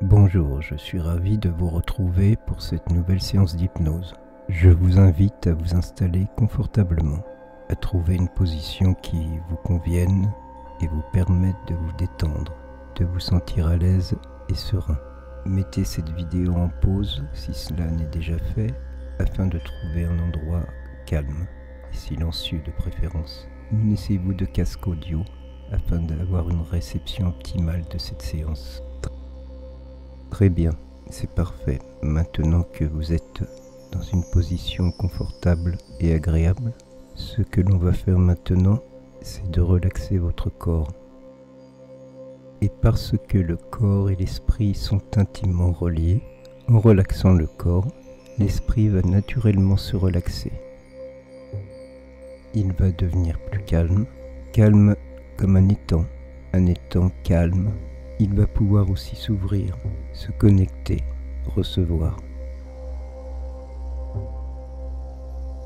Bonjour, je suis ravi de vous retrouver pour cette nouvelle séance d'hypnose. Je vous invite à vous installer confortablement, à trouver une position qui vous convienne et vous permette de vous détendre, de vous sentir à l'aise et serein. Mettez cette vidéo en pause si cela n'est déjà fait, afin de trouver un endroit calme et silencieux de préférence. Munissez-vous de casque audio afin d'avoir une réception optimale de cette séance. Très bien, c'est parfait. Maintenant que vous êtes dans une position confortable et agréable, ce que l'on va faire maintenant, c'est de relaxer votre corps. Et parce que le corps et l'esprit sont intimement reliés, en relaxant le corps, l'esprit va naturellement se relaxer. Il va devenir plus calme, calme comme un étang calme. Il va pouvoir aussi s'ouvrir, se connecter, recevoir.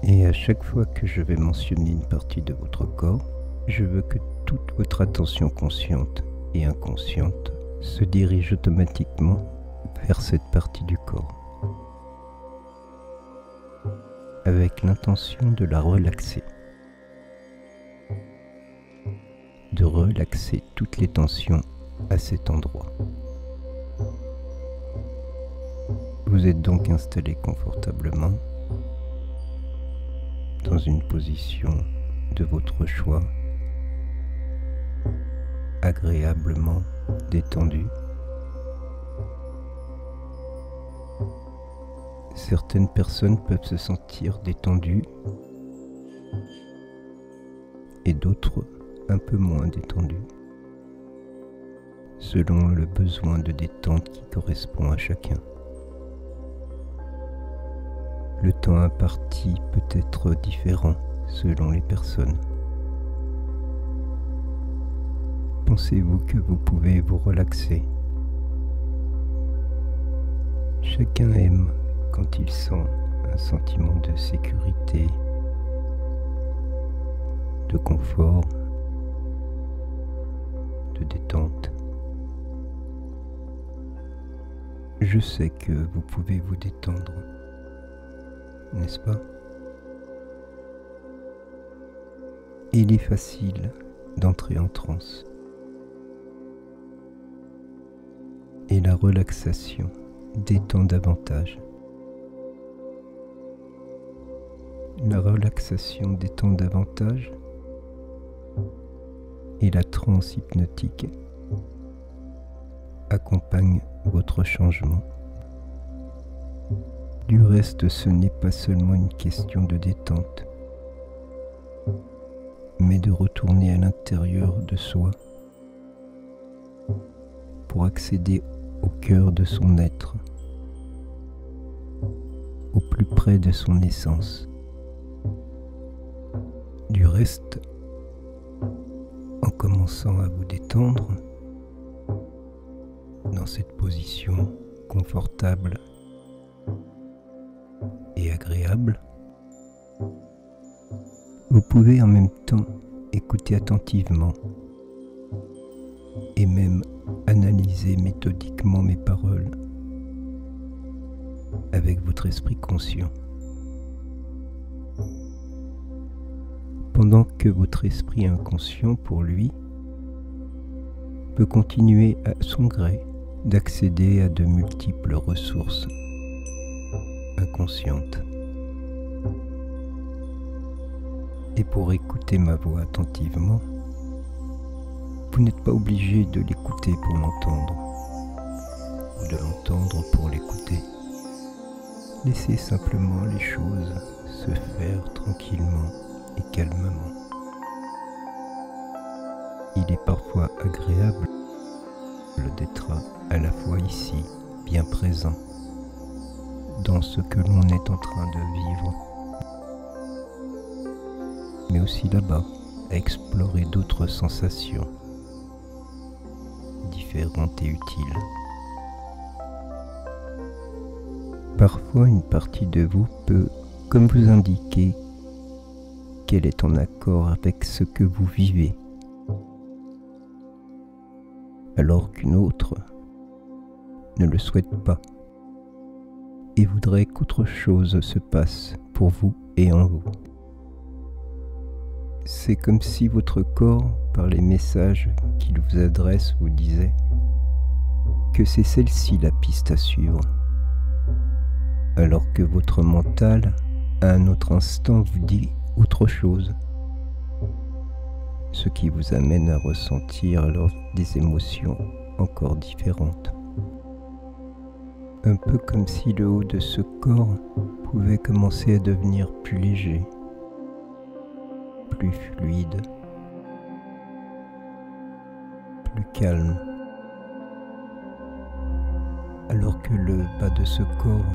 Et à chaque fois que je vais mentionner une partie de votre corps, je veux que toute votre attention consciente et inconsciente se dirige automatiquement vers cette partie du corps, avec l'intention de la relaxer, de relaxer toutes les tensions à cet endroit. Vous êtes donc installé confortablement dans une position de votre choix, agréablement détendu. Certaines personnes peuvent se sentir détendues et d'autres un peu moins détendues, selon le besoin de détente qui correspond à chacun. Le temps imparti peut être différent selon les personnes. Pensez-vous que vous pouvez vous relaxer? Chacun aime quand il sent un sentiment de sécurité, de confort, de détente. Je sais que vous pouvez vous détendre, n'est-ce pas? Il est facile d'entrer en transe. Et la relaxation détend davantage. La relaxation détend davantage et la transe hypnotique accompagne votre changement. Du reste, ce n'est pas seulement une question de détente, mais de retourner à l'intérieur de soi pour accéder au cœur de son être, au plus près de son essence. Du reste, en commençant à vous détendre dans cette position confortable et agréable, vous pouvez en même temps écouter attentivement et même analyser méthodiquement mes paroles avec votre esprit conscient. Pendant que votre esprit inconscient, pour lui, peut continuer à son gré d'accéder à de multiples ressources inconscientes. Et pour écouter ma voix attentivement, vous n'êtes pas obligé de l'écouter pour l'entendre, ou de l'entendre pour l'écouter. Laissez simplement les choses se faire tranquillement et calmement. Il est parfois agréable d'être à la fois ici, bien présent, dans ce que l'on est en train de vivre, mais aussi là-bas, à explorer d'autres sensations différentes et utiles. Parfois, une partie de vous peut, comme vous indiquer qu'elle est en accord avec ce que vous vivez, alors qu'une autre ne le souhaite pas et voudrait qu'autre chose se passe pour vous et en vous. C'est comme si votre corps, par les messages qu'il vous adresse, vous disait que c'est celle-ci la piste à suivre, alors que votre mental, à un autre instant, vous dit autre chose, ce qui vous amène à ressentir alors des émotions encore différentes. Un peu comme si le haut de ce corps pouvait commencer à devenir plus léger, plus fluide, plus calme, alors que le bas de ce corps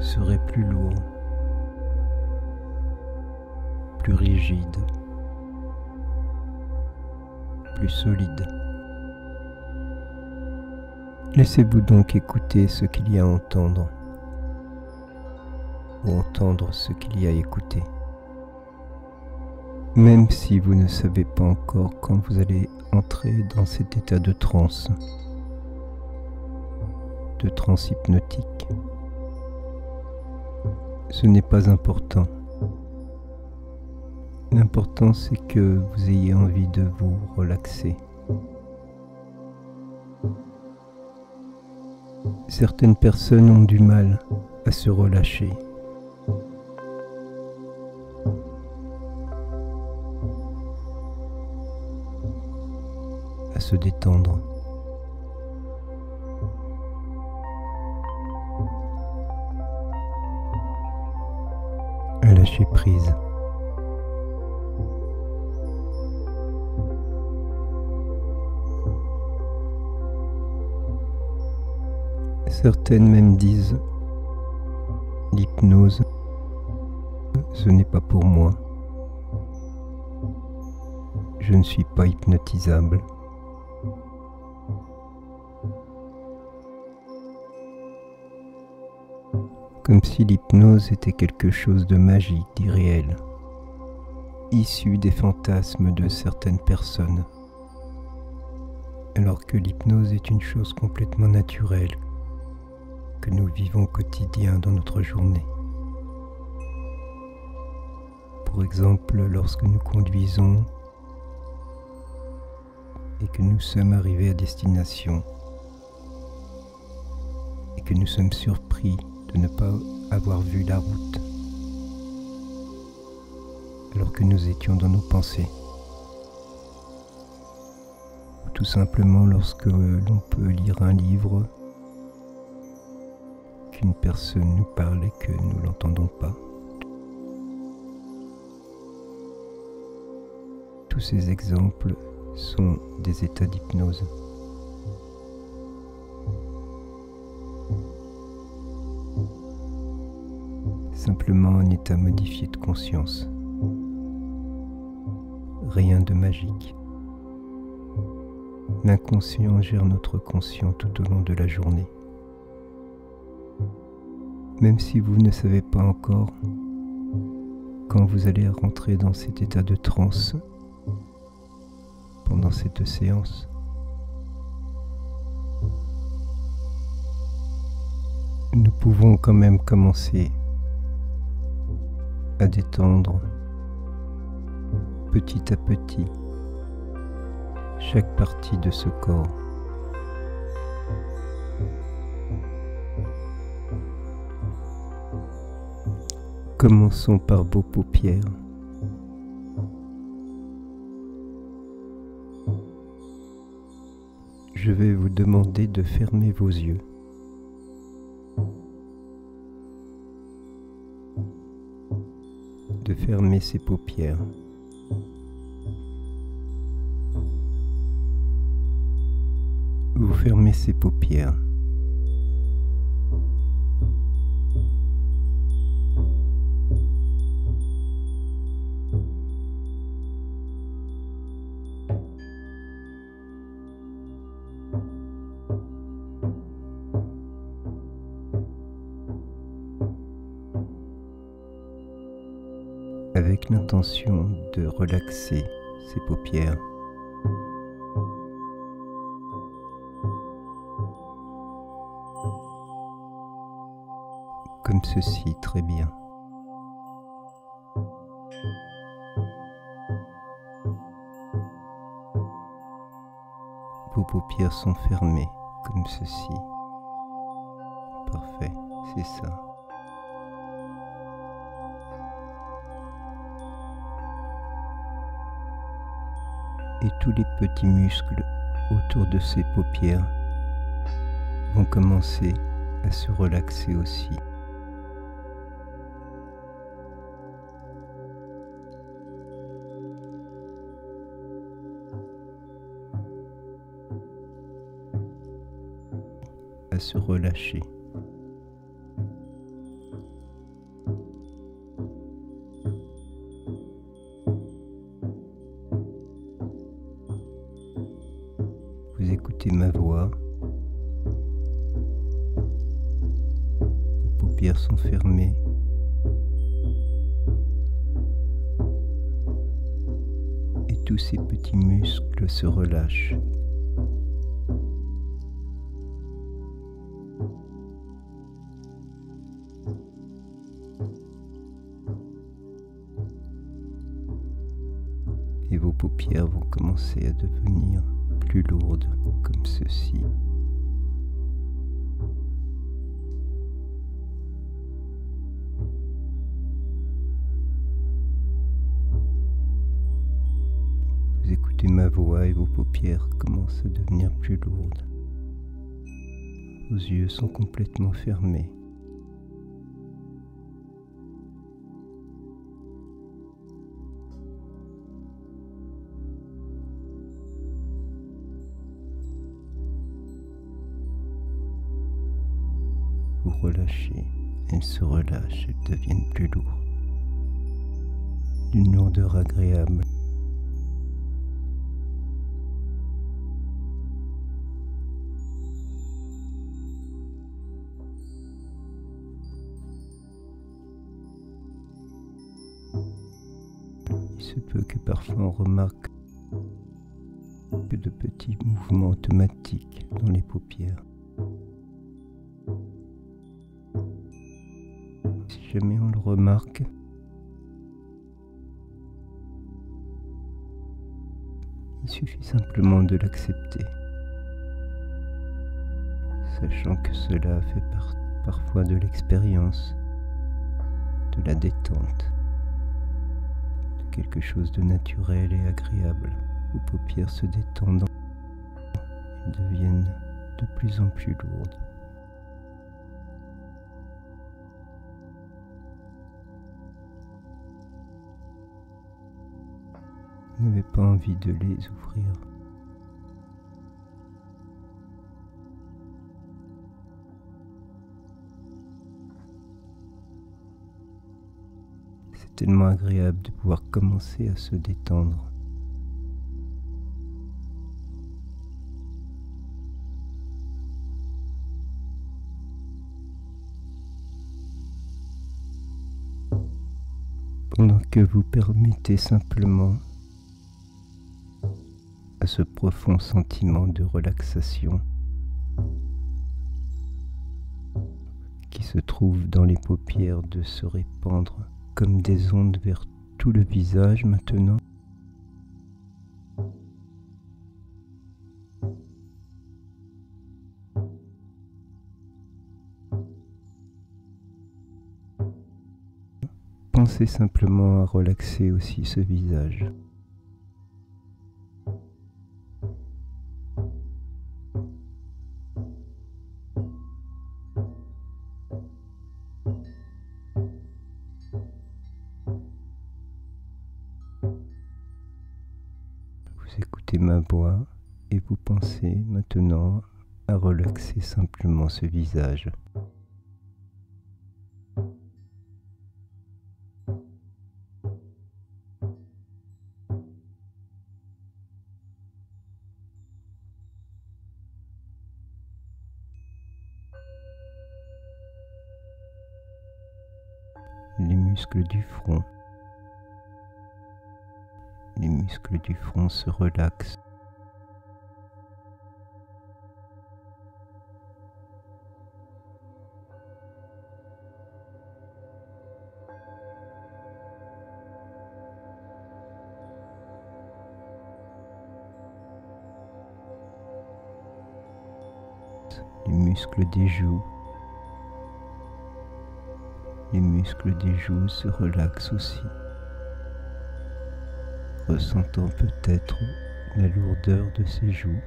serait plus lourd, plus rigide, plus solide. Laissez-vous donc écouter ce qu'il y a à entendre, ou entendre ce qu'il y a à écouter. Même si vous ne savez pas encore quand vous allez entrer dans cet état de transe hypnotique. Ce n'est pas important. L'important, c'est que vous ayez envie de vous relaxer. Certaines personnes ont du mal à se relâcher. À se détendre. À lâcher prise. Certaines même disent « L'hypnose, ce n'est pas pour moi. Je ne suis pas hypnotisable. » Comme si l'hypnose était quelque chose de magique, d'irréel, issu des fantasmes de certaines personnes, alors que l'hypnose est une chose complètement naturelle que nous vivons au quotidien dans notre journée. Pour exemple, lorsque nous conduisons et que nous sommes arrivés à destination et que nous sommes surpris de ne pas avoir vu la route alors que nous étions dans nos pensées. Ou tout simplement lorsque l'on peut lire un livre, qu'une personne nous parle et que nous l'entendons pas. Tous ces exemples sont des états d'hypnose. Simplement un état modifié de conscience. Rien de magique. L'inconscient gère notre conscient tout au long de la journée. Même si vous ne savez pas encore quand vous allez rentrer dans cet état de transe pendant cette séance, nous pouvons quand même commencer à détendre petit à petit chaque partie de ce corps. Commençons par vos paupières. Je vais vous demander de fermer vos yeux. De fermer ces paupières. Vous fermez ces paupières. Avec l'intention de relaxer ces paupières. comme ceci, très bien. Vos paupières sont fermées, comme ceci. Parfait, c'est ça. Et tous les petits muscles autour de ces paupières vont commencer à se relaxer aussi. À se relâcher. Vous écoutez ma voix. Vos paupières sont fermées. Et tous ces petits muscles se relâchent. Et vos paupières vont commencer à devenir plus lourdes, comme ceci. Vous écoutez ma voix et vos paupières commencent à devenir plus lourdes. Vos yeux sont complètement fermés. Vous relâchez, elles se relâchent, elles deviennent plus lourdes, d'une lourdeur agréable. Il se peut que parfois on remarque que de petits mouvements automatiques dans les paupières. Si jamais on le remarque, il suffit simplement de l'accepter, sachant que cela fait parfois de l'expérience, de la détente, de quelque chose de naturel et agréable. Vos paupières se détendent et deviennent de plus en plus lourdes. Vous n'avez pas envie de les ouvrir. C'est tellement agréable de pouvoir commencer à se détendre. Pendant que vous permettez simplement à ce profond sentiment de relaxation qui se trouve dans les paupières de se répandre comme des ondes vers tout le visage maintenant. Pensez simplement à relaxer aussi ce visage. Vous écoutez ma voix et vous pensez maintenant à relaxer simplement ce visage. Les muscles du front. Les muscles du front se relaxent. les muscles des joues. Les muscles des joues se relaxent aussi, ressentant peut-être la lourdeur de ses joues.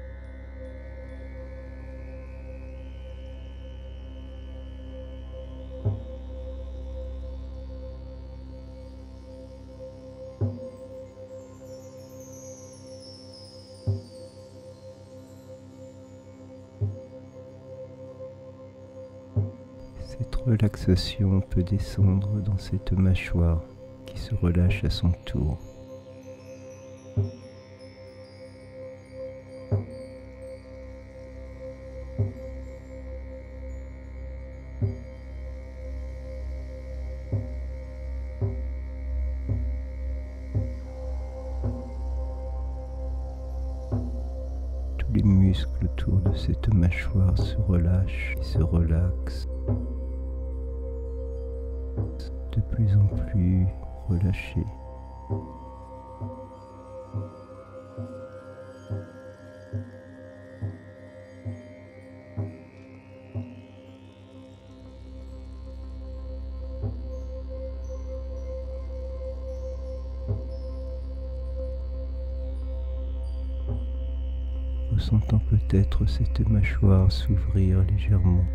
Cette relaxation peut descendre dans cette mâchoire qui se relâche à son tour. Tous les muscles autour de cette mâchoire se relâchent et se relaxent, de plus en plus relâchés. Ressentant peut-être cette mâchoire s'ouvrir légèrement.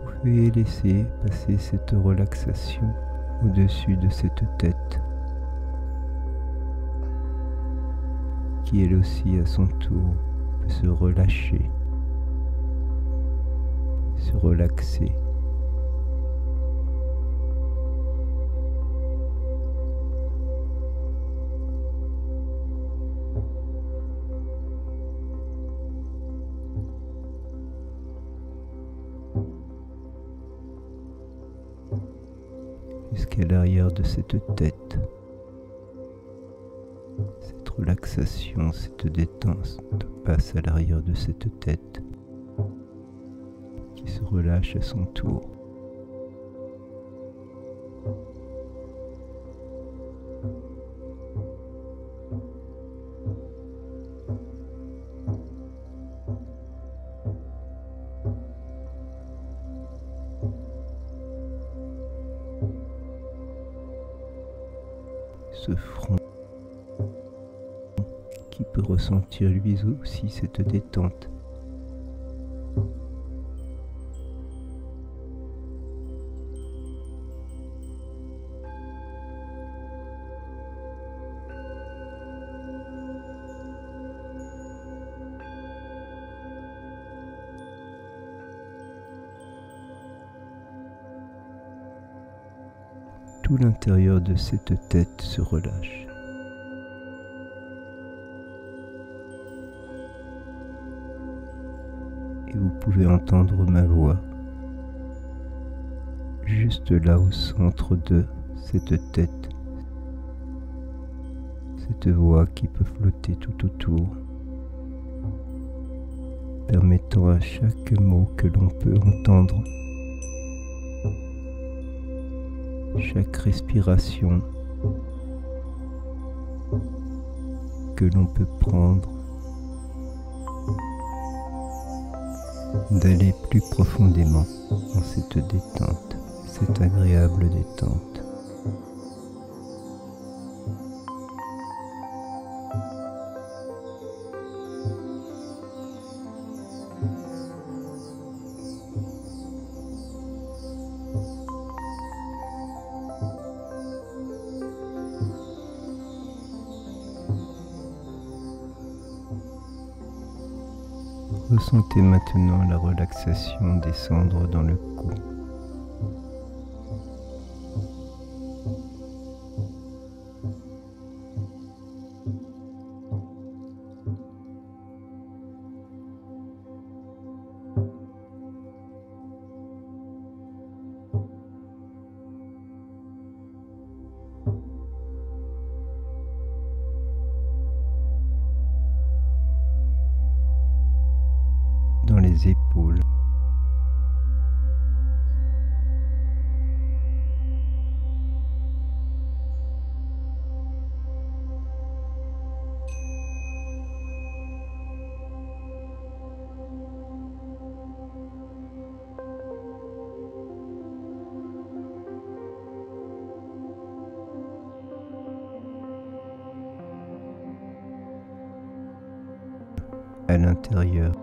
Vous pouvez laisser passer cette relaxation au-dessus de cette tête, qui elle aussi à son tour peut se relâcher, se relaxer. Jusqu'à l'arrière de cette tête. Cette relaxation, cette détente passe à l'arrière de cette tête qui se relâche à son tour. Ce front qui peut ressentir lui aussi cette détente. Tout l'intérieur de cette tête se relâche. Et vous pouvez entendre ma voix, juste là au centre de cette tête. Cette voix qui peut flotter tout autour, permettant à chaque mot que l'on peut entendre, chaque respiration que l'on peut prendre, d'aller plus profondément dans cette détente, cette agréable détente. Ressentez maintenant la relaxation descendre dans le cou. les épaules. À l'intérieur,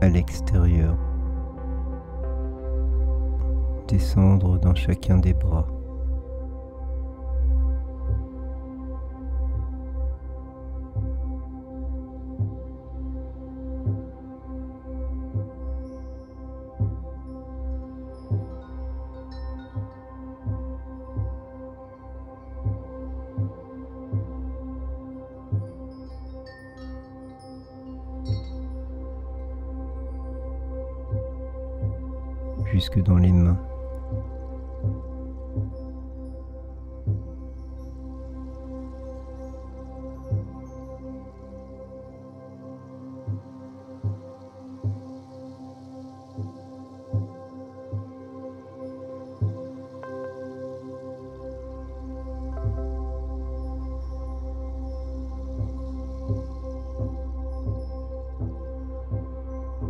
à l'extérieur, descendre dans chacun des bras. Jusque dans les mains.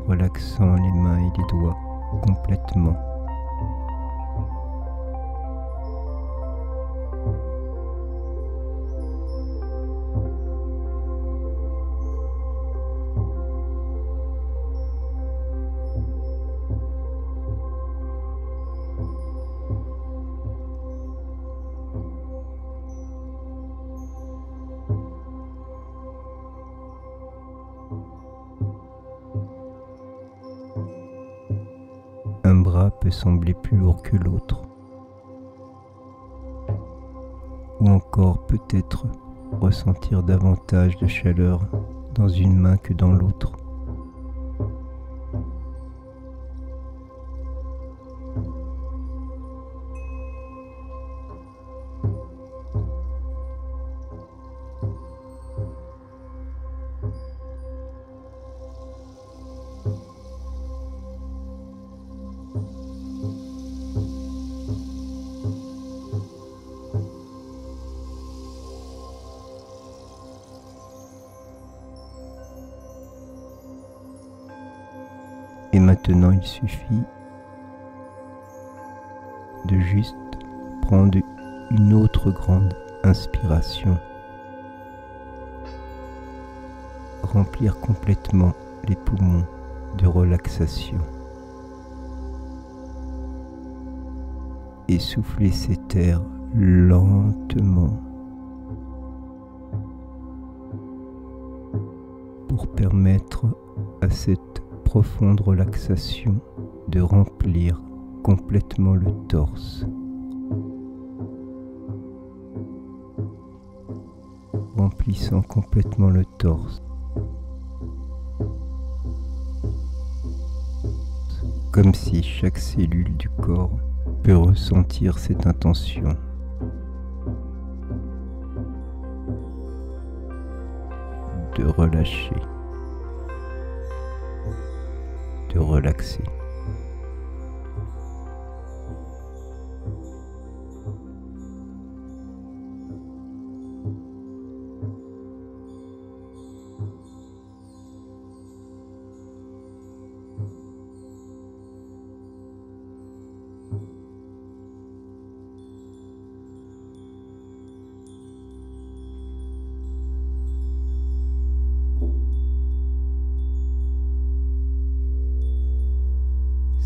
Relaxant les mains et les doigts complètement. Un bras peut sembler plus lourd que l'autre, ou encore peut-être ressentir davantage de chaleur dans une main que dans l'autre. Et maintenant, il suffit de juste prendre une autre grande inspiration. Remplir complètement les poumons de relaxation. Et souffler cet air lentement pour permettre à cette profonde relaxation de remplir complètement le torse. Remplissant complètement le torse. Comme si chaque cellule du corps peut ressentir cette intention. De relâcher. De relaxer.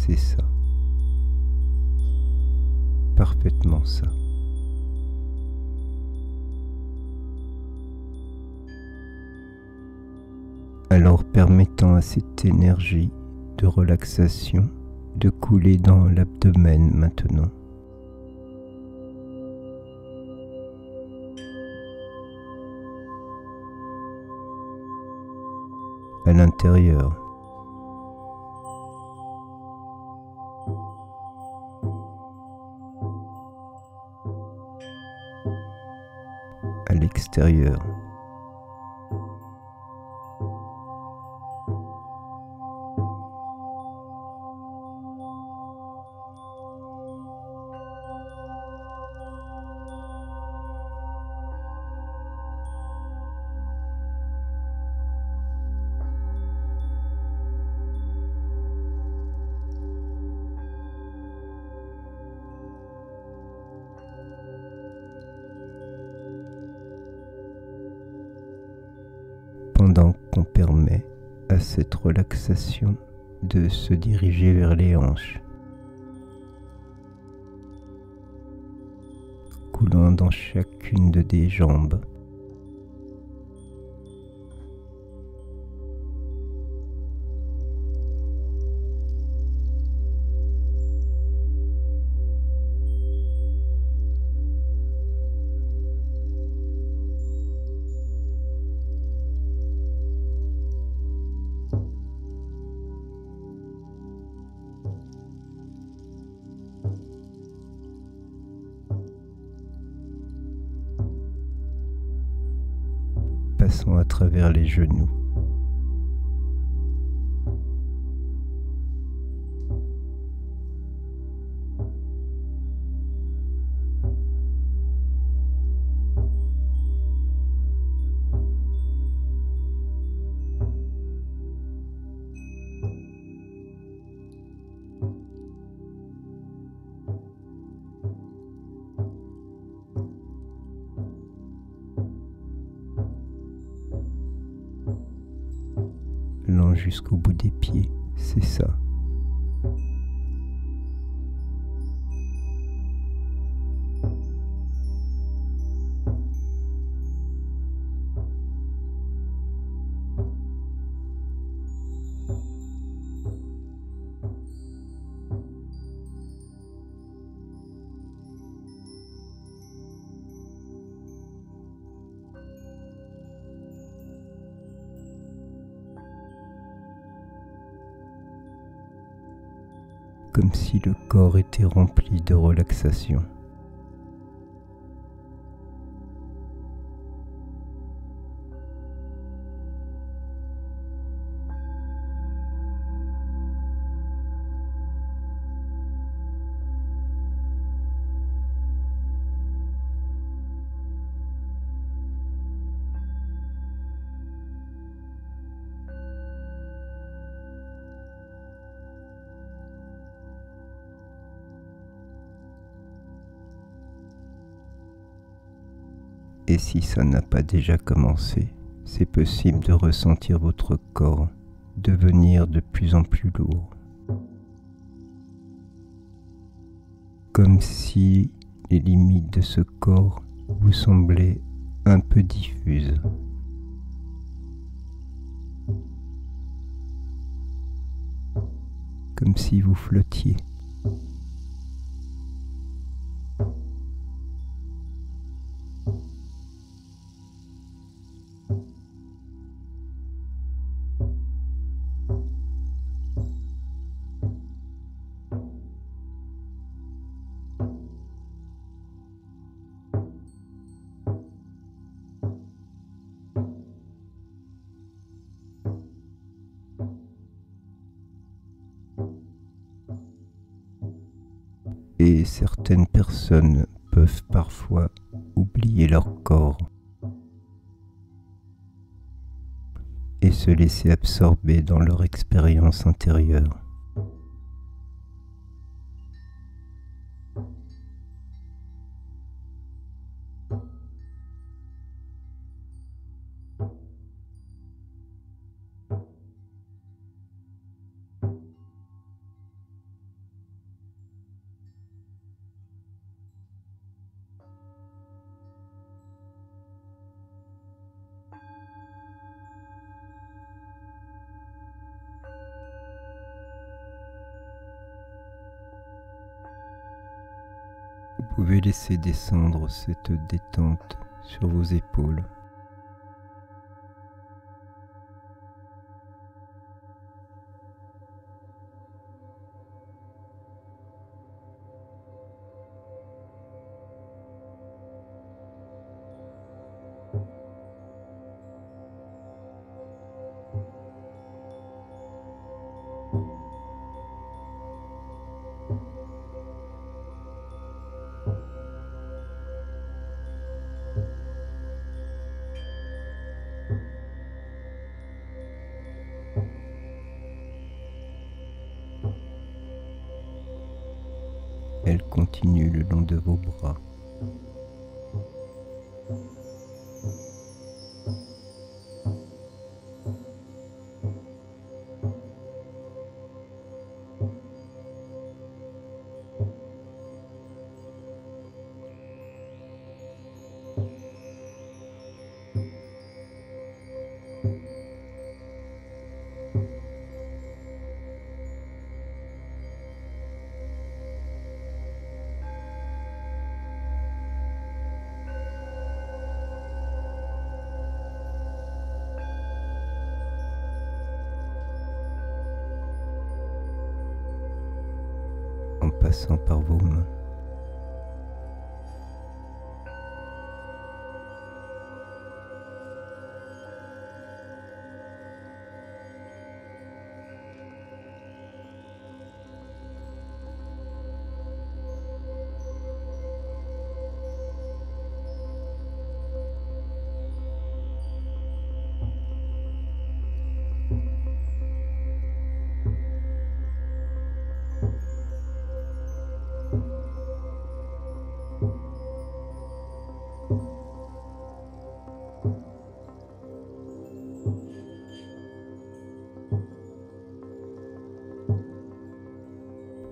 C'est ça. Parfaitement ça. Alors permettant à cette énergie de relaxation de couler dans l'abdomen maintenant. À l'intérieur. À l'extérieur. qu'on permet à cette relaxation de se diriger vers les hanches, coulant dans chacune des jambes. Passons à travers les genoux. Allant jusqu'au bout des pieds, c'est ça. Comme si le corps était rempli de relaxation. Et si ça n'a pas déjà commencé, c'est possible de ressentir votre corps devenir de plus en plus lourd. Comme si les limites de ce corps vous semblaient un peu diffuses. Comme si vous flottiez. Et certaines personnes peuvent parfois oublier leur corps et se laisser absorber dans leur expérience intérieure. Vous pouvez laisser descendre cette détente sur vos épaules. Elle continue le long de vos bras. passant par vos mains.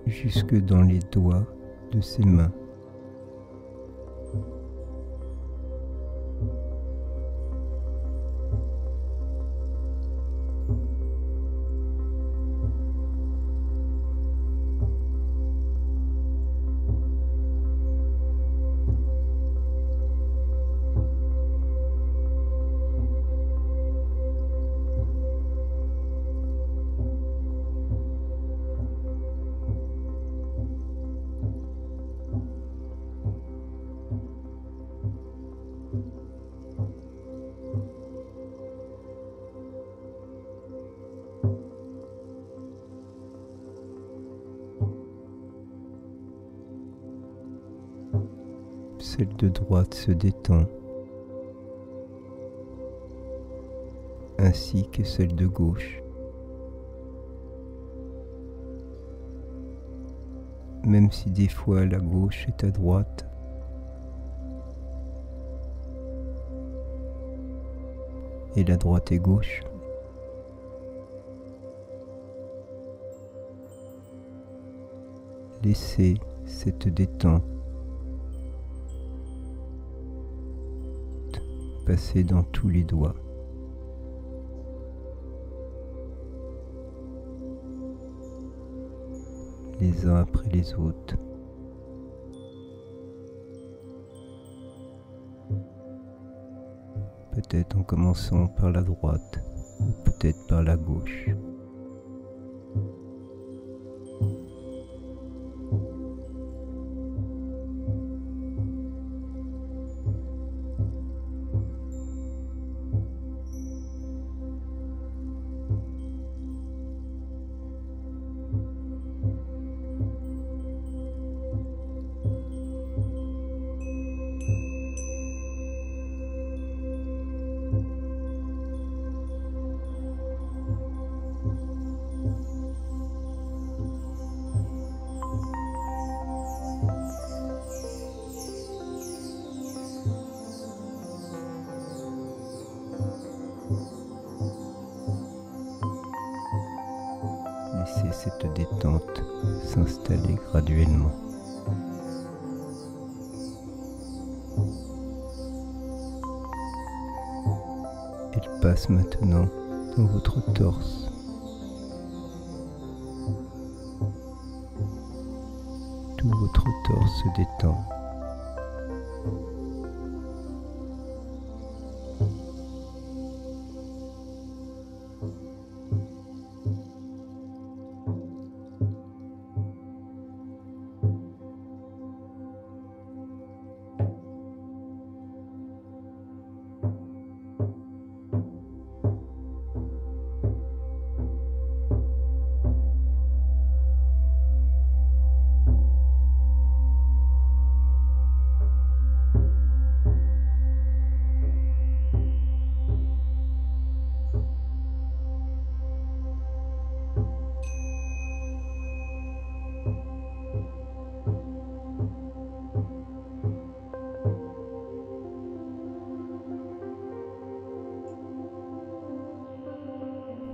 Jusque dans les doigts de ses mains. Celle de droite se détend, ainsi que celle de gauche. Même si des fois la gauche est à droite, et la droite est gauche. Laissez cette détente passer dans tous les doigts. Les uns après les autres. Peut-être en commençant par la droite ou peut-être par la gauche. Laissez cette détente s'installer graduellement. Elle passe maintenant dans votre torse. Tout votre torse se détend.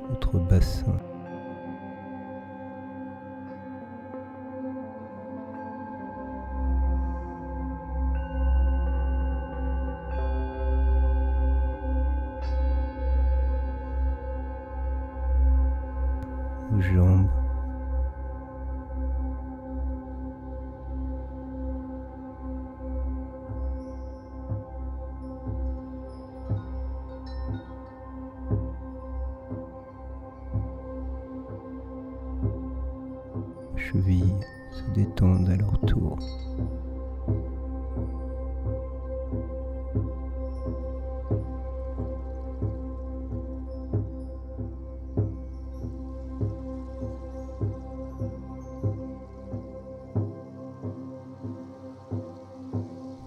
Votre bassin. Vos jambes. Chevilles, se détendent à leur tour.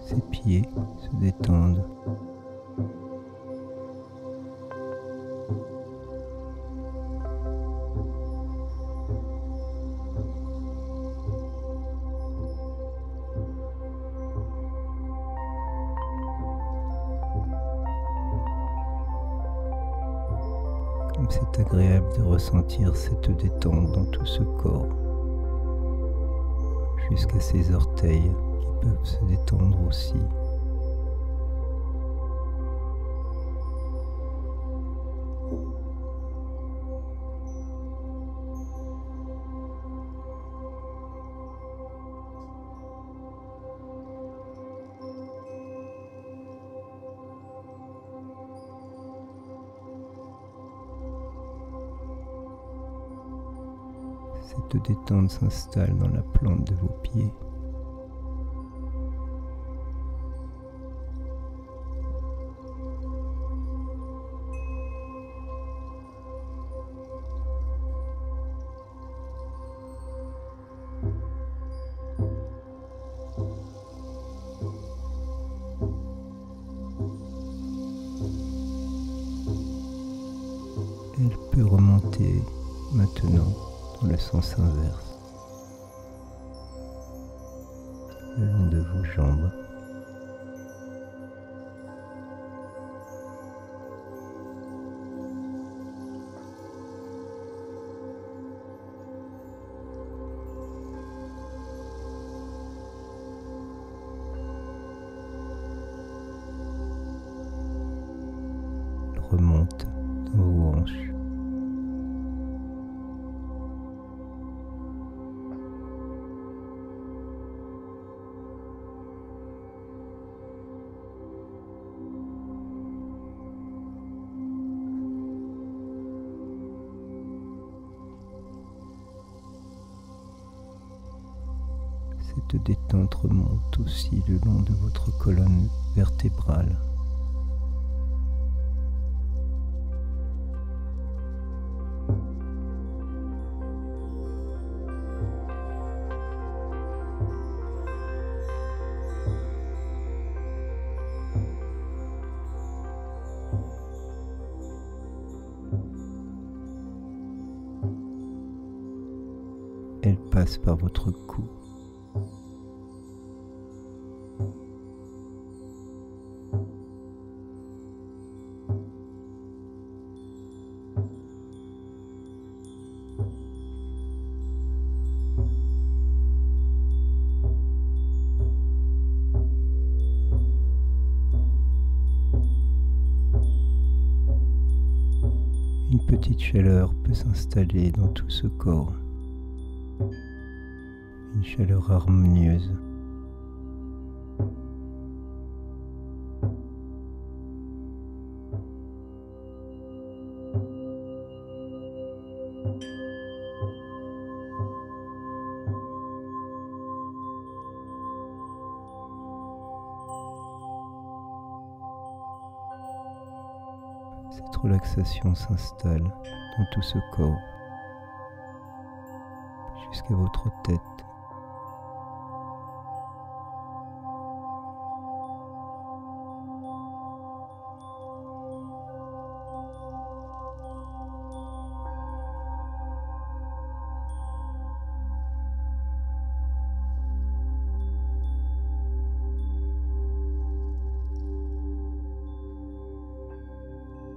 Ses pieds se détendent. Comme c'est agréable de ressentir cette détente dans tout ce corps, jusqu'à ses orteils qui peuvent se détendre aussi. Cette détente s'installe dans la plante de vos pieds. Elle peut remonter maintenant dans le sens inverse, le long de vos jambes. Elle remonte dans vos hanches. Cette détente remonte aussi le long de votre colonne vertébrale. Elle passe par votre cou. Une petite chaleur peut s'installer dans tout ce corps. Une chaleur harmonieuse. Cette relaxation s'installe dans tout ce corps, jusqu'à votre tête.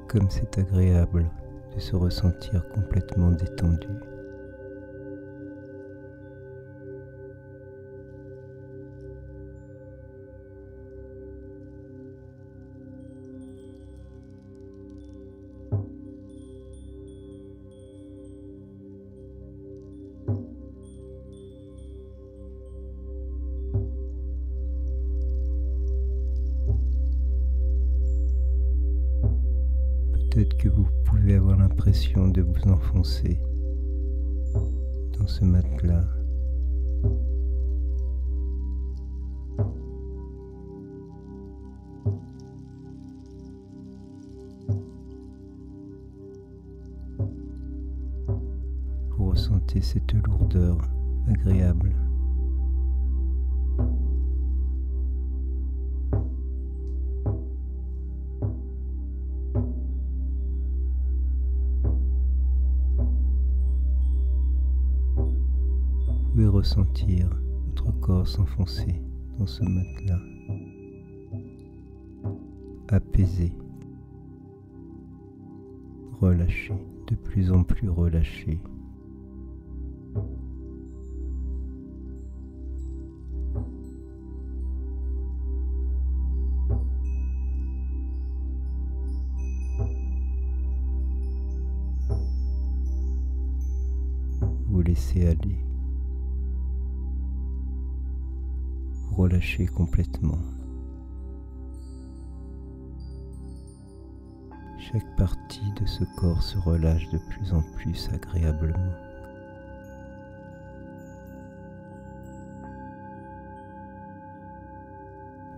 Comme c'est agréable de se ressentir complètement détendu. Peut-être que vous pouvez avoir l'impression de vous enfoncer dans ce matelas ressentez cette lourdeur agréable. Vous pouvez ressentir votre corps s'enfoncer dans ce matelas, apaisé, relâché, de plus en plus relâché. Vous laissez aller, vous relâchez complètement. Chaque partie de ce corps se relâche de plus en plus agréablement.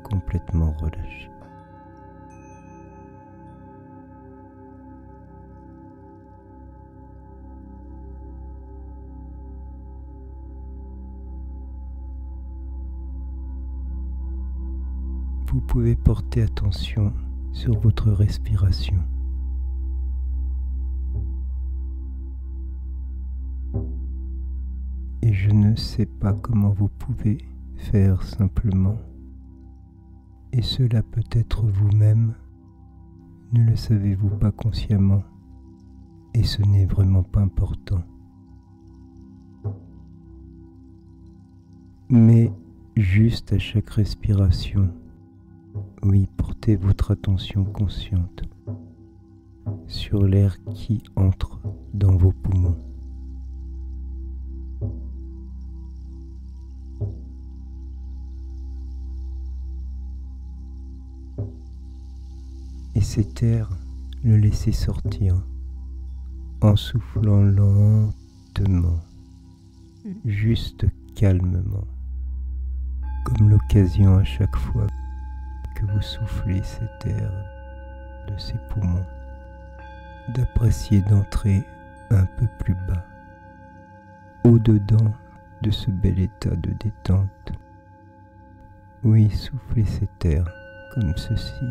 Complètement relâché. Vous pouvez porter attention sur votre respiration. Et je ne sais pas comment vous pouvez faire simplement, et cela peut être vous-même, ne le savez-vous pas consciemment, et ce n'est vraiment pas important. Mais juste à chaque respiration, oui, portez votre attention consciente sur l'air qui entre dans vos poumons. Et cet air, le laissez sortir en soufflant lentement, juste calmement, comme l'occasion à chaque fois que vous soufflez cet air de ces poumons, d'apprécier d'entrer un peu plus bas, au-dedans de ce bel état de détente. Oui, soufflez cet air comme ceci.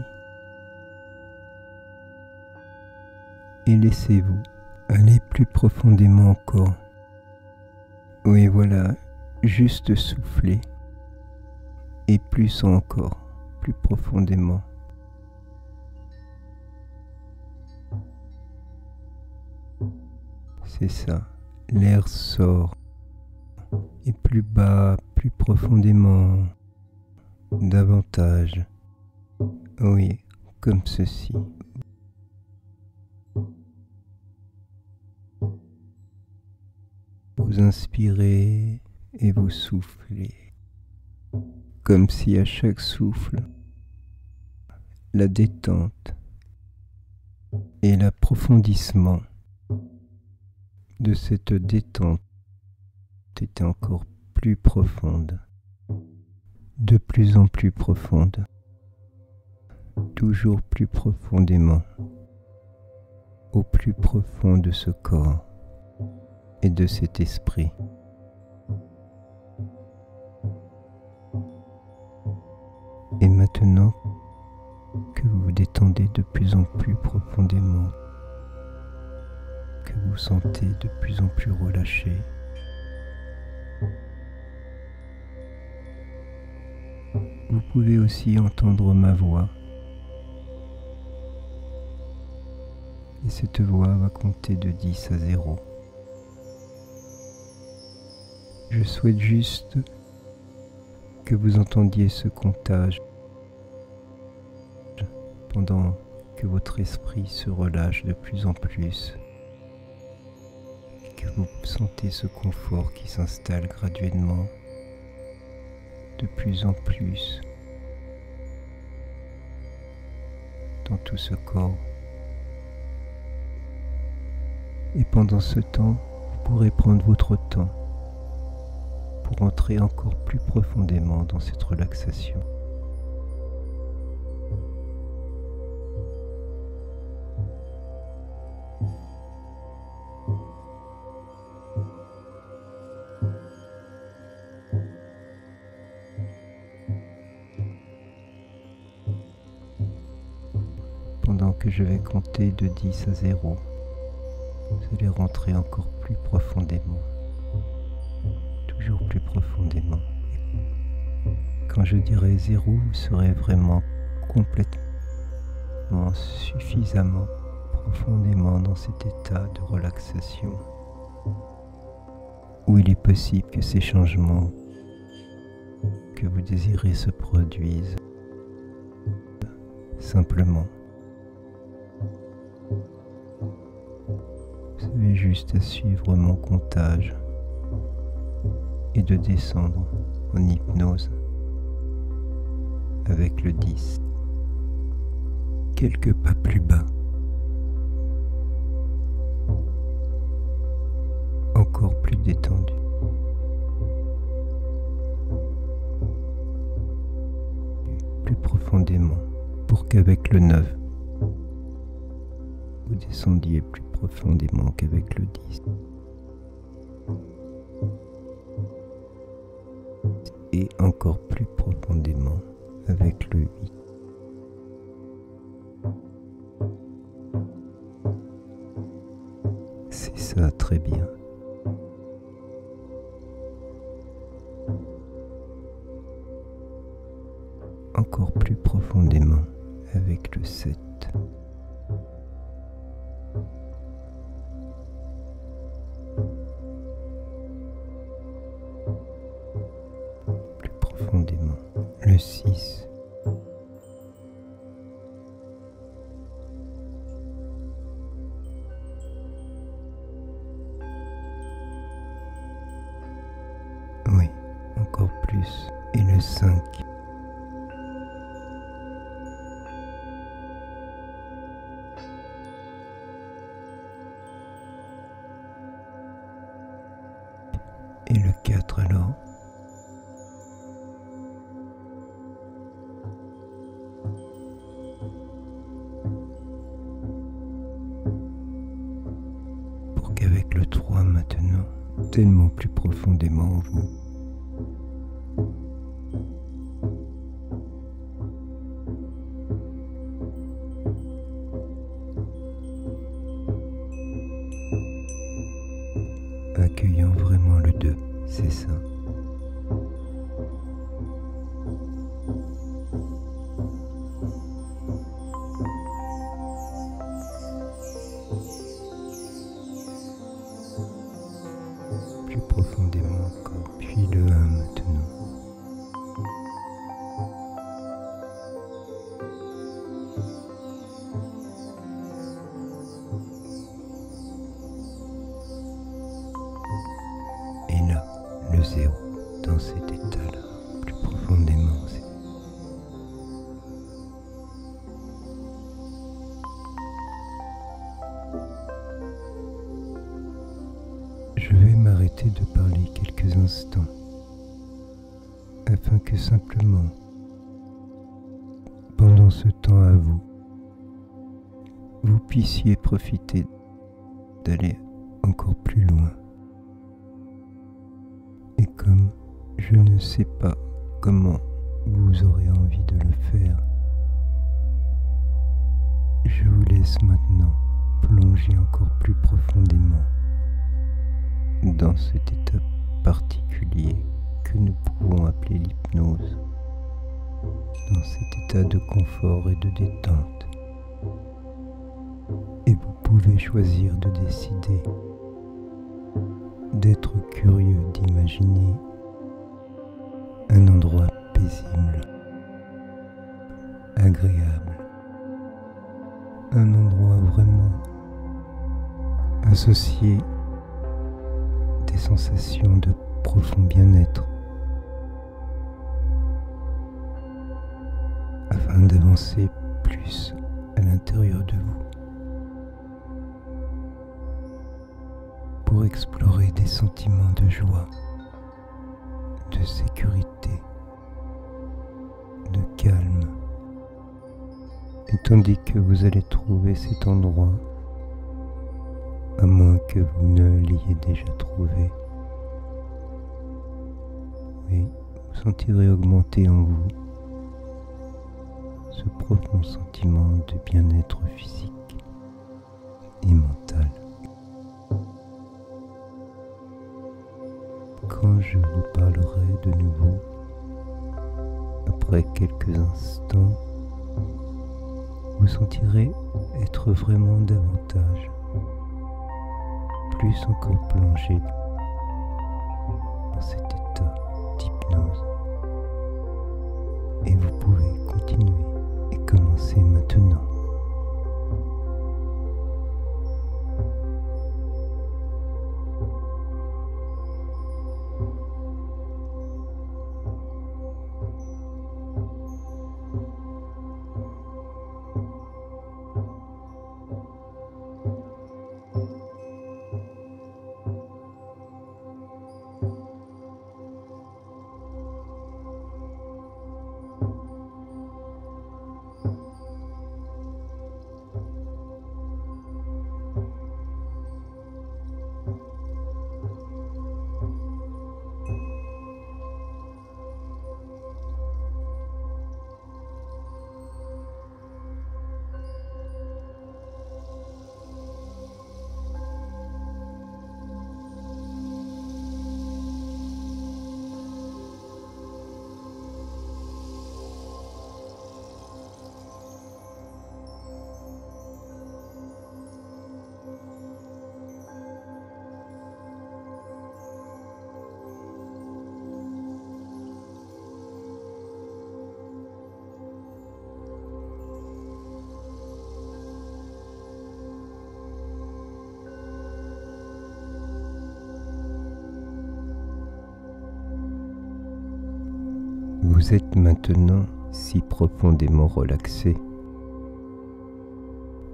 Et laissez-vous aller plus profondément encore. Oui, voilà, juste souffler. Et plus encore, plus profondément. C'est ça, l'air sort. Et plus bas, plus profondément, davantage. Oui, comme ceci. Vous inspirez et vous soufflez, comme si à chaque souffle, la détente et l'approfondissement de cette détente étaient encore plus profonde, de plus en plus profonde, toujours plus profondément, au plus profond de ce corps et de cet esprit. Et maintenant que vous vous détendez de plus en plus profondément, que vous sentez de plus en plus relâché, vous pouvez aussi entendre ma voix. Et cette voix va compter de 10 à 0. Je souhaite juste que vous entendiez ce comptage pendant que votre esprit se relâche de plus en plus, et que vous sentez ce confort qui s'installe graduellement de plus en plus dans tout ce corps. Et pendant ce temps, vous pourrez prendre votre temps pour entrer encore plus profondément dans cette relaxation. je vais compter de 10 à 0. Vous allez rentrer encore plus profondément, toujours plus profondément. Quand je dirai 0, vous serez vraiment complètement, suffisamment profondément dans cet état de relaxation où il est possible que ces changements que vous désirez se produisent simplement. Vous avez juste à suivre mon comptage et de descendre en hypnose avec le 10. Quelques pas plus bas. Encore plus détendu. Plus profondément pour qu'avec le 9, vous descendiez plus profondément qu'avec le 10. Et encore plus profondément avec le 8. C'est ça, très bien. Encore plus profondément avec le 7. Plus profondément le 6. Oui, encore plus. Et le 5. Et le 4 alors. Pour qu'avec le 3 maintenant, tellement plus profondément en vous, accueillant vraiment le 2, c'est ça. Plus profondément encore, puis le 1 maintenant. Et là, le 0, dans cet état-là, plus profondément. Je vais m'arrêter de parler quelques instants, afin que simplement, pendant ce temps à vous, vous puissiez profiter d'aller encore plus loin. Et comme je ne sais pas comment vous aurez envie de le faire, je vous laisse maintenant plonger encore plus profondément dans cet état particulier que nous pouvons appeler l'hypnose, dans cet état de confort et de détente. Et vous pouvez choisir de décider d'être curieux d'imaginer un endroit paisible, agréable, un endroit vraiment associé des sensations de profond bien-être, afin d'avancer plus à l'intérieur de vous, pour explorer des sentiments de joie, de sécurité, de calme, et tandis que vous allez trouver cet endroit, à moins que vous ne l'ayez déjà trouvé, oui, vous sentirez augmenter en vous ce profond sentiment de bien-être physique et mental. Quand je vous parlerai de nouveau, après quelques instants, vous sentirez être vraiment davantage, plus encore plongé dans cet état d'hypnose. Et vous pouvez continuer et commencer maintenant. Vous êtes maintenant si profondément relaxé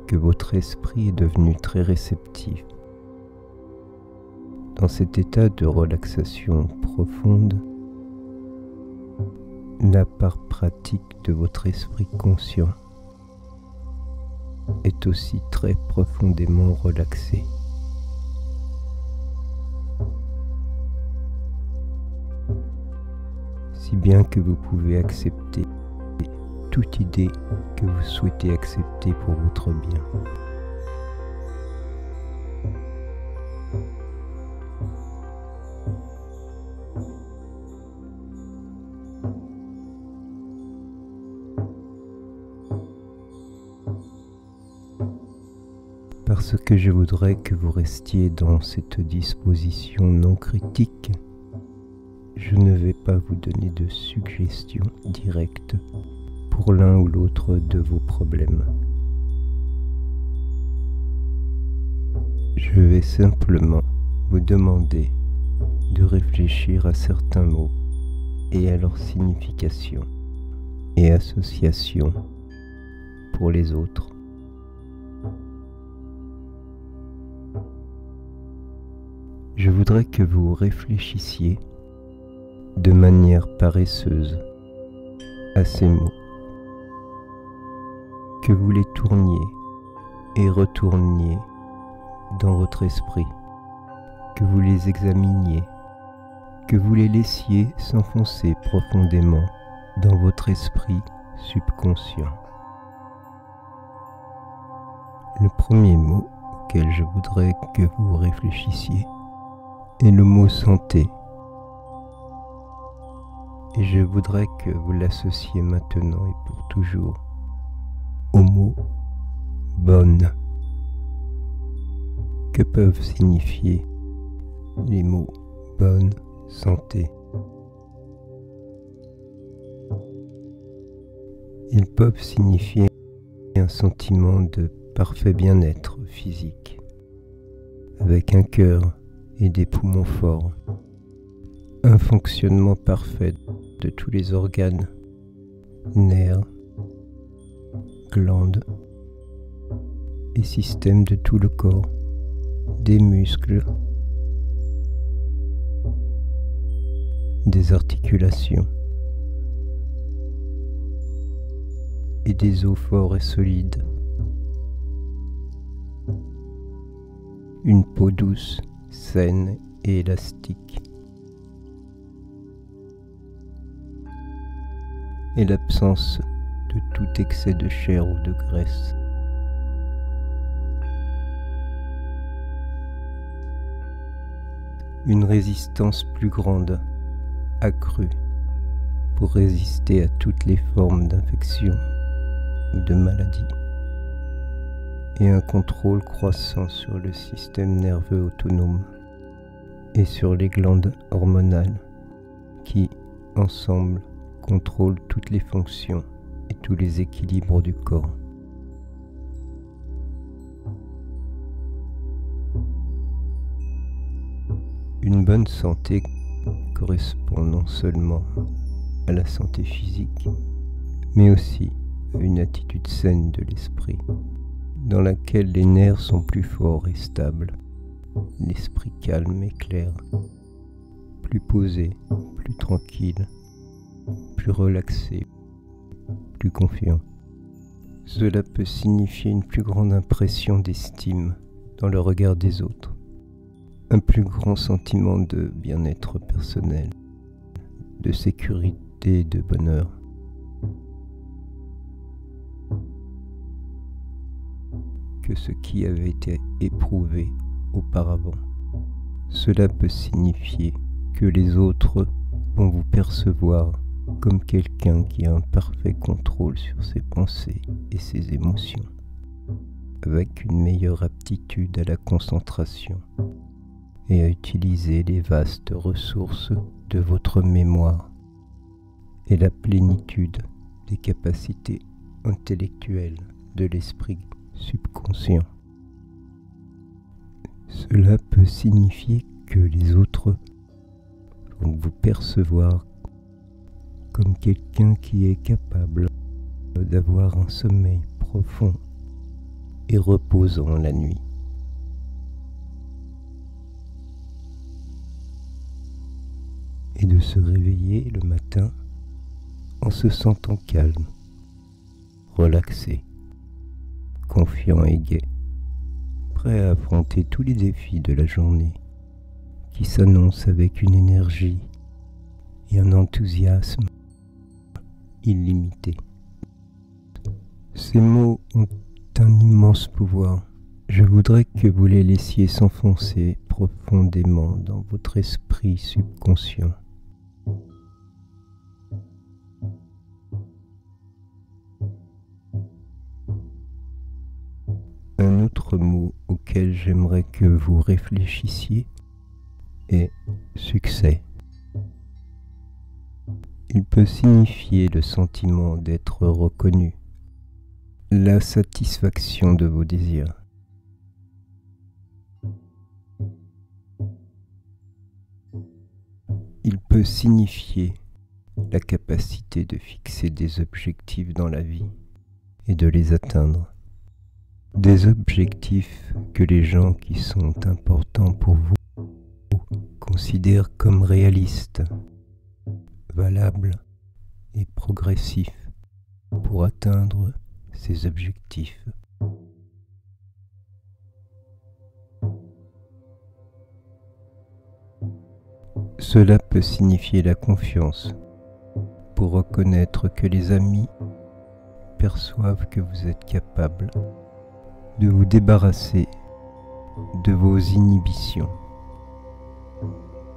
que votre esprit est devenu très réceptif. Dans cet état de relaxation profonde, la part pratique de votre esprit conscient est aussi très profondément relaxée. Si bien que vous pouvez accepter toute idée que vous souhaitez accepter pour votre bien. Parce que je voudrais que vous restiez dans cette disposition non critique, je ne vais pas vous donner de suggestions directes pour l'un ou l'autre de vos problèmes. Je vais simplement vous demander de réfléchir à certains mots et à leur signification et association pour les autres. Je voudrais que vous réfléchissiez de manière paresseuse à ces mots, que vous les tourniez et retourniez dans votre esprit, que vous les examiniez, que vous les laissiez s'enfoncer profondément dans votre esprit subconscient. Le premier mot auquel je voudrais que vous réfléchissiez est le mot santé. Et je voudrais que vous l'associez maintenant et pour toujours au mot bonne. Que peuvent signifier les mots bonne, santé? Ils peuvent signifier un sentiment de parfait bien-être physique, avec un cœur et des poumons forts, un fonctionnement parfait de tous les organes, nerfs, glandes et systèmes de tout le corps, des muscles, des articulations et des os forts et solides, une peau douce, saine et élastique, et l'absence de tout excès de chair ou de graisse. Une résistance plus grande, accrue, pour résister à toutes les formes d'infection ou de maladie, et un contrôle croissant sur le système nerveux autonome et sur les glandes hormonales qui, ensemble, contrôlent toutes les fonctions et tous les équilibres du corps. Une bonne santé correspond non seulement à la santé physique, mais aussi à une attitude saine de l'esprit, dans laquelle les nerfs sont plus forts et stables, l'esprit calme et clair, plus posé, plus tranquille, plus relaxé, plus confiant. Cela peut signifier une plus grande impression d'estime dans le regard des autres, un plus grand sentiment de bien-être personnel, de sécurité et de bonheur. Que ce qui avait été éprouvé auparavant. Cela peut signifier que les autres vont vous percevoir comme quelqu'un qui a un parfait contrôle sur ses pensées et ses émotions, avec une meilleure aptitude à la concentration et à utiliser les vastes ressources de votre mémoire et la plénitude des capacités intellectuelles de l'esprit subconscient. Cela peut signifier que les autres vont vous percevoir comme quelqu'un qui est capable d'avoir un sommeil profond et reposant la nuit. Et de se réveiller le matin en se sentant calme, relaxé, confiant et gai, prêt à affronter tous les défis de la journée qui s'annoncent avec une énergie et un enthousiasme illimité. Ces mots ont un immense pouvoir. Je voudrais que vous les laissiez s'enfoncer profondément dans votre esprit subconscient. Un autre mot auquel j'aimerais que vous réfléchissiez est succès. Il peut signifier le sentiment d'être reconnu, la satisfaction de vos désirs. Il peut signifier la capacité de fixer des objectifs dans la vie et de les atteindre. Des objectifs que les gens qui sont importants pour vous considèrent comme réalistes, valables et progressifs pour atteindre ces objectifs. Cela peut signifier la confiance pour reconnaître que les amis perçoivent que vous êtes capable de vous débarrasser de vos inhibitions,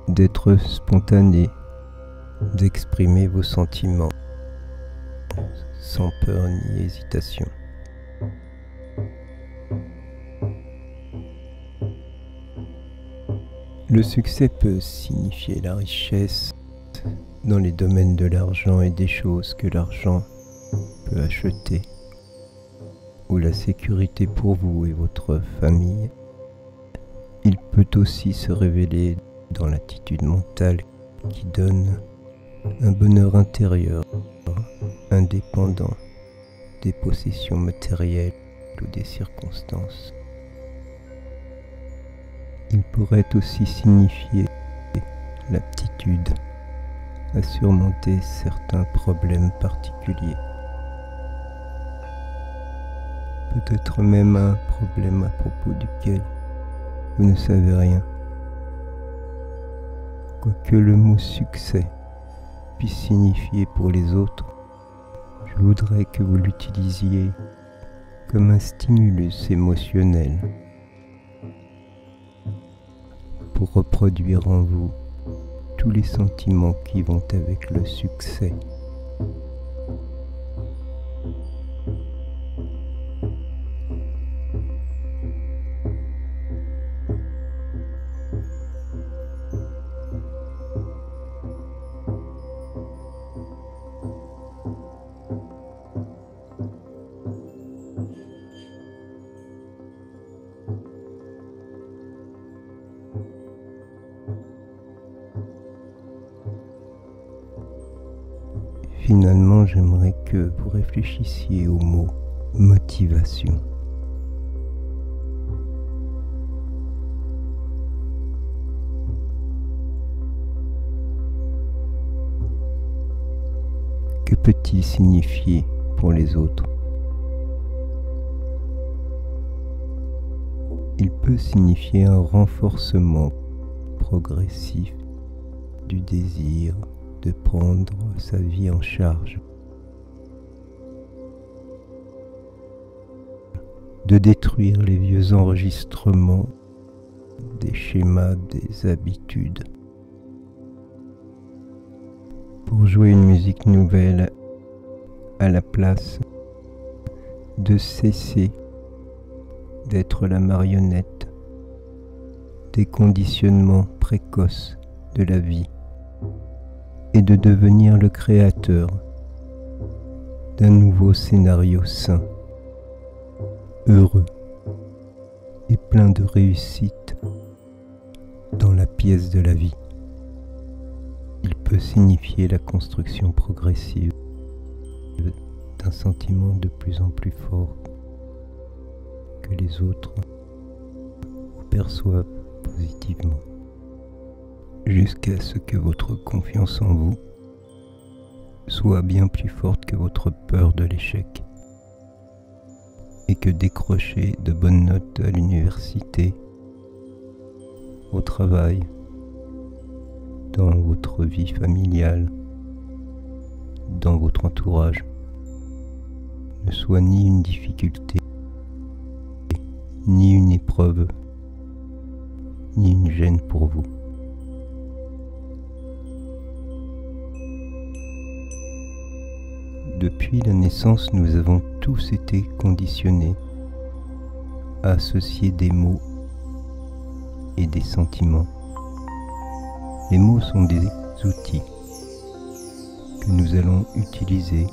d'être spontané, d'exprimer vos sentiments sans peur ni hésitation. Le succès peut signifier la richesse dans les domaines de l'argent et des choses que l'argent peut acheter, ou la sécurité pour vous et votre famille. Il peut aussi se révéler dans l'attitude mentale qui donne un bonheur intérieur indépendant des possessions matérielles ou des circonstances. Il pourrait aussi signifier l'aptitude à surmonter certains problèmes particuliers. Peut-être même un problème à propos duquel vous ne savez rien. Quoique le mot succès puisse signifier pour les autres, je Je voudrais que vous l'utilisiez comme un stimulus émotionnel pour reproduire en vous tous les sentiments qui vont avec le succès. Finalement, j'aimerais que vous réfléchissiez au mot motivation. Que peut-il signifier pour les autres? Il peut signifier un renforcement progressif du désir de prendre sa vie en charge, de détruire les vieux enregistrements des schémas, des habitudes, pour jouer une musique nouvelle à la place de cesser d'être la marionnette des conditionnements précoces de la vie et de devenir le créateur d'un nouveau scénario sain, heureux et plein de réussite dans la pièce de la vie. Il peut signifier la construction progressive d'un sentiment de plus en plus fort que les autres vous perçoivent positivement, jusqu'à ce que votre confiance en vous soit bien plus forte que votre peur de l'échec, et que décrocher de bonnes notes à l'université, au travail, dans votre vie familiale, dans votre entourage, ne soit ni une difficulté, ni une épreuve, ni une gêne pour vous. Depuis la naissance, nous avons tous été conditionnés à associer des mots et des sentiments. Les mots sont des outils que nous allons utiliser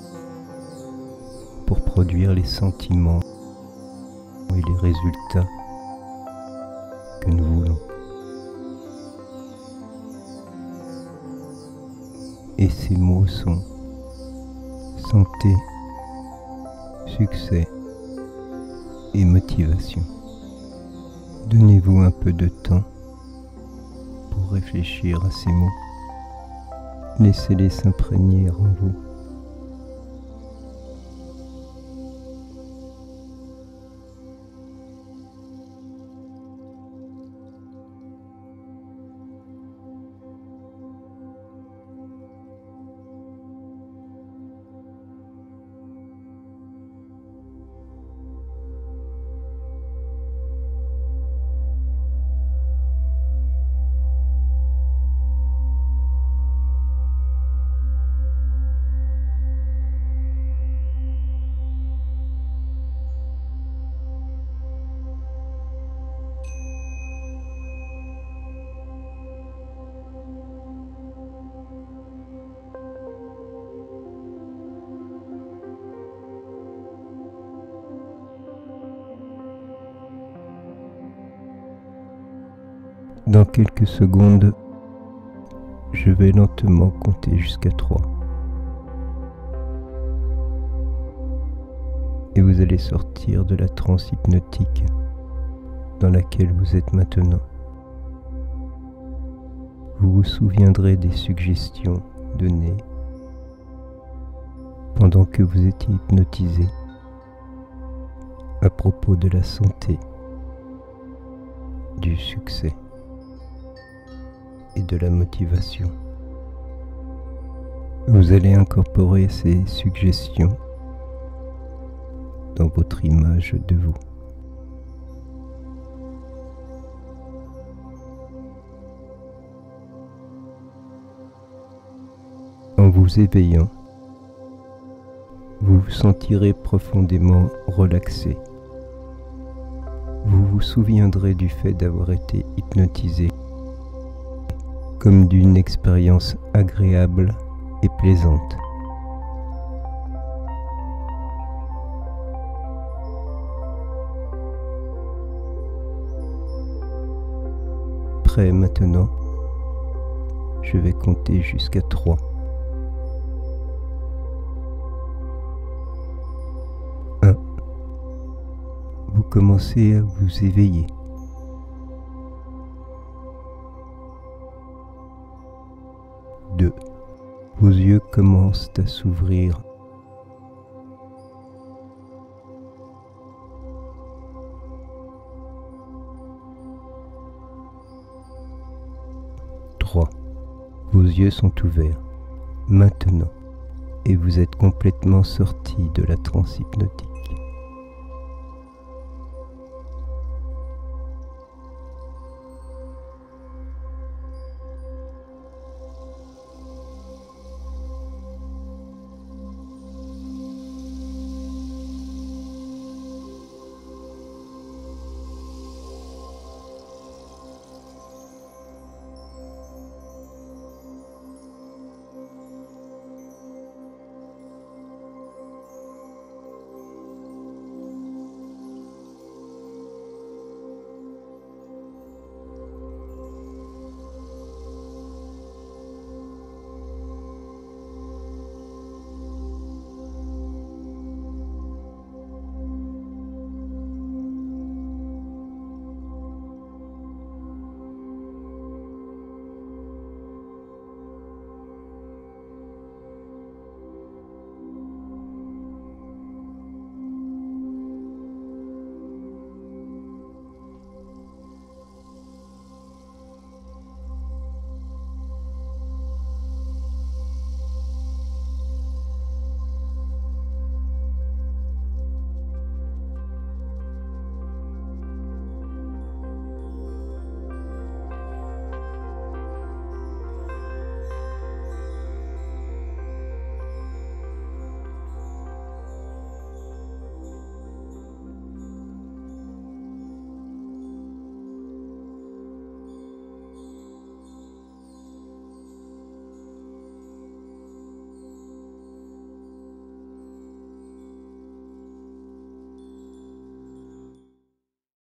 pour produire les sentiments et les résultats que nous voulons. Et ces mots sont santé, succès et motivation. Donnez-vous un peu de temps pour réfléchir à ces mots. Laissez-les s'imprégner en vous. Dans quelques secondes, je vais lentement compter jusqu'à 3. Et vous allez sortir de la transe hypnotique dans laquelle vous êtes maintenant. Vous vous souviendrez des suggestions données pendant que vous étiez hypnotisé à propos de la santé, du succès et de la motivation. Vous allez incorporer ces suggestions dans votre image de vous. En vous éveillant, vous vous sentirez profondément relaxé. Vous vous souviendrez du fait d'avoir été hypnotisé comme d'une expérience agréable et plaisante. Prêt maintenant? Je vais compter jusqu'à 3. 1. Vous commencez à vous éveiller. 2. Vos yeux commencent à s'ouvrir. 3. Vos yeux sont ouverts maintenant et vous êtes complètement sorti de la transe hypnotique.